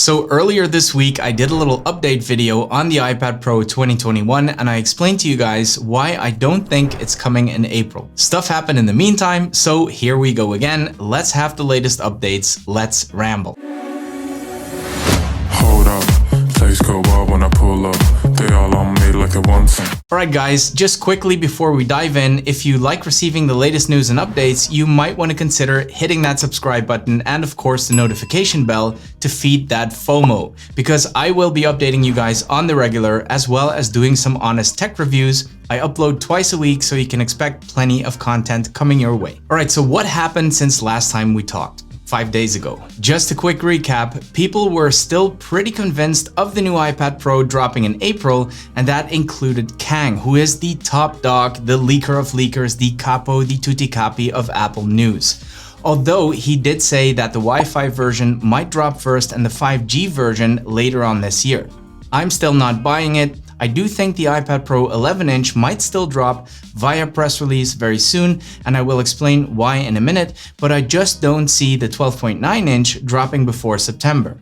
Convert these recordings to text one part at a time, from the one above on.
So earlier this week, I did a little update video on the iPad Pro 2021 and I explained to you guys why I don't think it's coming in April. Stuff happened in the meantime, so here we go again. Let's have the latest updates. Let's ramble. Hold up, things go wild when I pull up. They all on me like a one thing. Alright guys, just quickly before we dive in, if you like receiving the latest news and updates, you might want to consider hitting that subscribe button and of course the notification bell to feed that FOMO, because I will be updating you guys on the regular as well as doing some honest tech reviews. I upload twice a week, so you can expect plenty of content coming your way. Alright, so what happened since last time we talked? 5 days ago. Just a quick recap, people were still pretty convinced of the new iPad Pro dropping in April, and that included Kang, who is the top dog, the leaker of leakers, the capo di tutti capi of Apple news. Although he did say that the Wi-Fi version might drop first and the 5G version later on this year. I'm still not buying it. I do think the iPad Pro 11-inch might still drop via press release very soon, and I will explain why in a minute, but I just don't see the 12.9-inch dropping before September.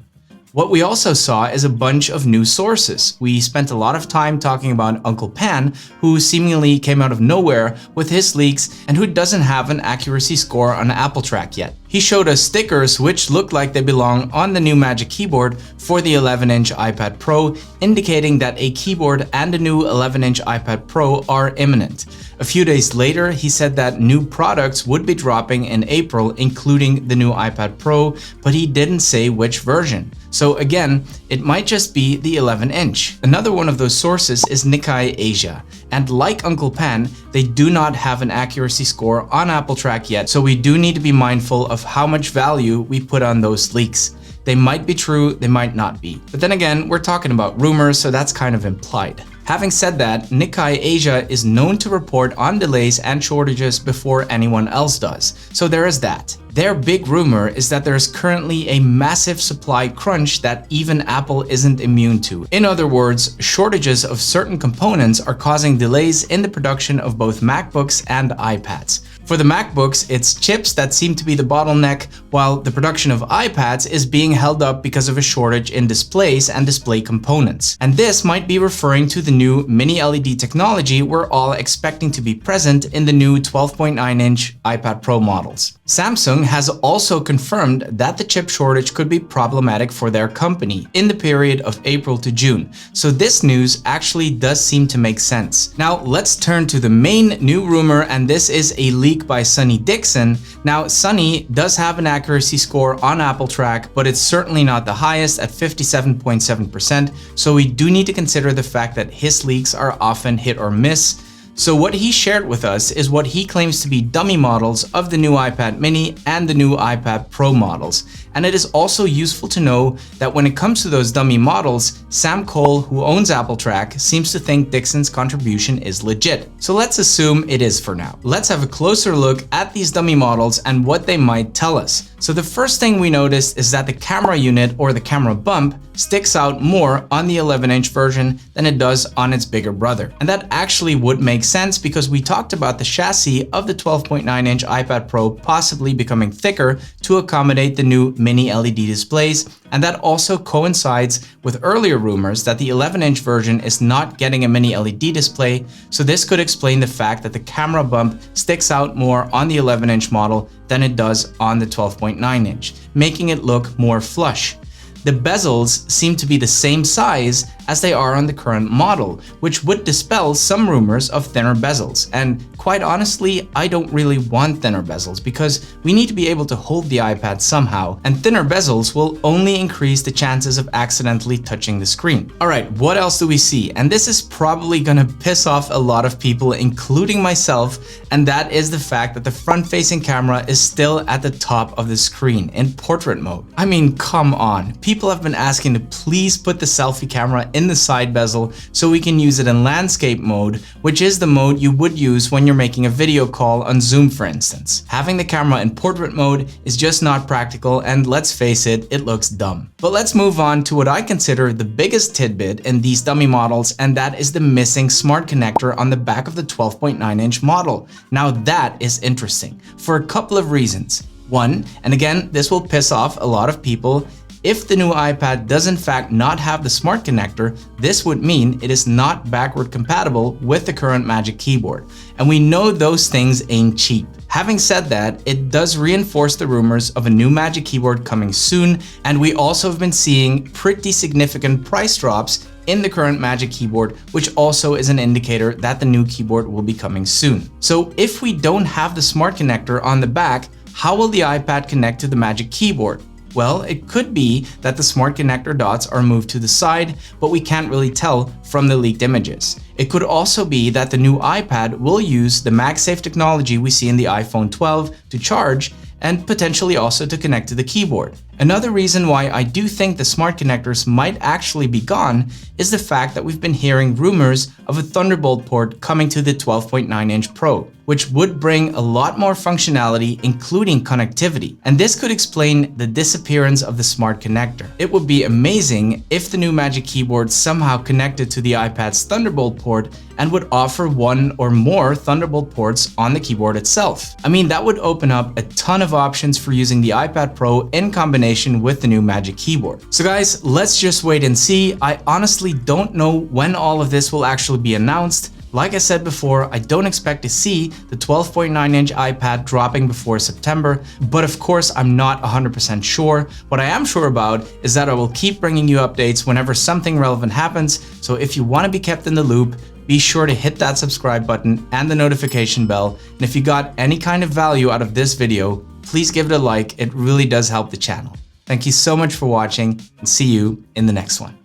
What we also saw is a bunch of new sources. We spent a lot of time talking about Uncle Pan, who seemingly came out of nowhere with his leaks and who doesn't have an accuracy score on Apple Track yet. He showed us stickers which look like they belong on the new Magic Keyboard for the 11-inch iPad Pro, indicating that a keyboard and a new 11-inch iPad Pro are imminent. A few days later, he said that new products would be dropping in April, including the new iPad Pro, but he didn't say which version. So again, it might just be the 11-inch. Another one of those sources is Nikkei Asia. And like Uncle Pan, they do not have an accuracy score on Apple Track yet, so we do need to be mindful of how much value we put on those leaks. They might be true, they might not be. But then again, we're talking about rumors, so that's kind of implied. Having said that, Nikkei Asia is known to report on delays and shortages before anyone else does. So there is that. Their big rumor is that there is currently a massive supply crunch that even Apple isn't immune to. In other words, shortages of certain components are causing delays in the production of both MacBooks and iPads. For the MacBooks, it's chips that seem to be the bottleneck, while the production of iPads is being held up because of a shortage in displays and display components. And this might be referring to the new mini LED technology we're all expecting to be present in the new 12.9-inch iPad Pro models. Samsung has also confirmed that the chip shortage could be problematic for their company in the period of April to June. So this news actually does seem to make sense. Now let's turn to the main new rumor, and this is a leak by Sonny Dixon. Now Sonny does have an accuracy score on Apple Track, but it's certainly not the highest at 57.7%, so we do need to consider the fact that his leaks are often hit or miss. So what he shared with us is what he claims to be dummy models of the new iPad mini and the new iPad Pro models. And it is also useful to know that when it comes to those dummy models, Sam Cole, who owns Apple Track, seems to think Dixon's contribution is legit. So let's assume it is for now. Let's have a closer look at these dummy models and what they might tell us. So the first thing we noticed is that the camera unit, or the camera bump, sticks out more on the 11-inch version than it does on its bigger brother. And that actually would make sense because we talked about the chassis of the 12.9-inch iPad Pro possibly becoming thicker to accommodate the new mini LED displays, and that also coincides with earlier rumors that the 11-inch version is not getting a mini LED display, so this could explain the fact that the camera bump sticks out more on the 11-inch model than it does on the 12.9-inch, making it look more flush. The bezels seem to be the same size as they are on the current model, which would dispel some rumors of thinner bezels. And quite honestly, I don't really want thinner bezels because we need to be able to hold the iPad somehow, and thinner bezels will only increase the chances of accidentally touching the screen. Alright, what else do we see? And this is probably gonna piss off a lot of people, including myself, and that is the fact that the front-facing camera is still at the top of the screen in portrait mode. I mean, come on. People have been asking to please put the selfie camera in the side bezel so we can use it in landscape mode, which is the mode you would use when you're making a video call on Zoom, for instance. Having the camera in portrait mode is just not practical, and let's face it, it looks dumb. But let's move on to what I consider the biggest tidbit in these dummy models, and that is the missing smart connector on the back of the 12.9-inch model. Now that is interesting for a couple of reasons. One, and again, this will piss off a lot of people, If the new iPad does in fact not have the smart connector, this would mean it is not backward compatible with the current Magic Keyboard. And we know those things ain't cheap. Having said that, it does reinforce the rumors of a new Magic Keyboard coming soon, and we also have been seeing pretty significant price drops in the current Magic Keyboard, which also is an indicator that the new keyboard will be coming soon. So if we don't have the smart connector on the back, how will the iPad connect to the Magic Keyboard? Well, it could be that the smart connector dots are moved to the side, but we can't really tell from the leaked images. It could also be that the new iPad will use the MagSafe technology we see in the iPhone 12 to charge and potentially also to connect to the keyboard. Another reason why I do think the smart connectors might actually be gone is the fact that we've been hearing rumors of a Thunderbolt port coming to the 12.9-inch Pro, which would bring a lot more functionality, including connectivity. And this could explain the disappearance of the smart connector. It would be amazing if the new Magic Keyboard somehow connected to the iPad's Thunderbolt port and would offer one or more Thunderbolt ports on the keyboard itself. I mean, that would open up a ton of options for using the iPad Pro in combination with the new Magic Keyboard. So guys, let's just wait and see. I honestly don't know when all of this will actually be announced. Like I said before, I don't expect to see the 12.9-inch iPad dropping before September, but of course I'm not 100% sure. What I am sure about is that I will keep bringing you updates whenever something relevant happens, so if you want to be kept in the loop, be sure to hit that subscribe button and the notification bell, and if you got any kind of value out of this video, please give it a like, it really does help the channel. Thank you so much for watching, and see you in the next one.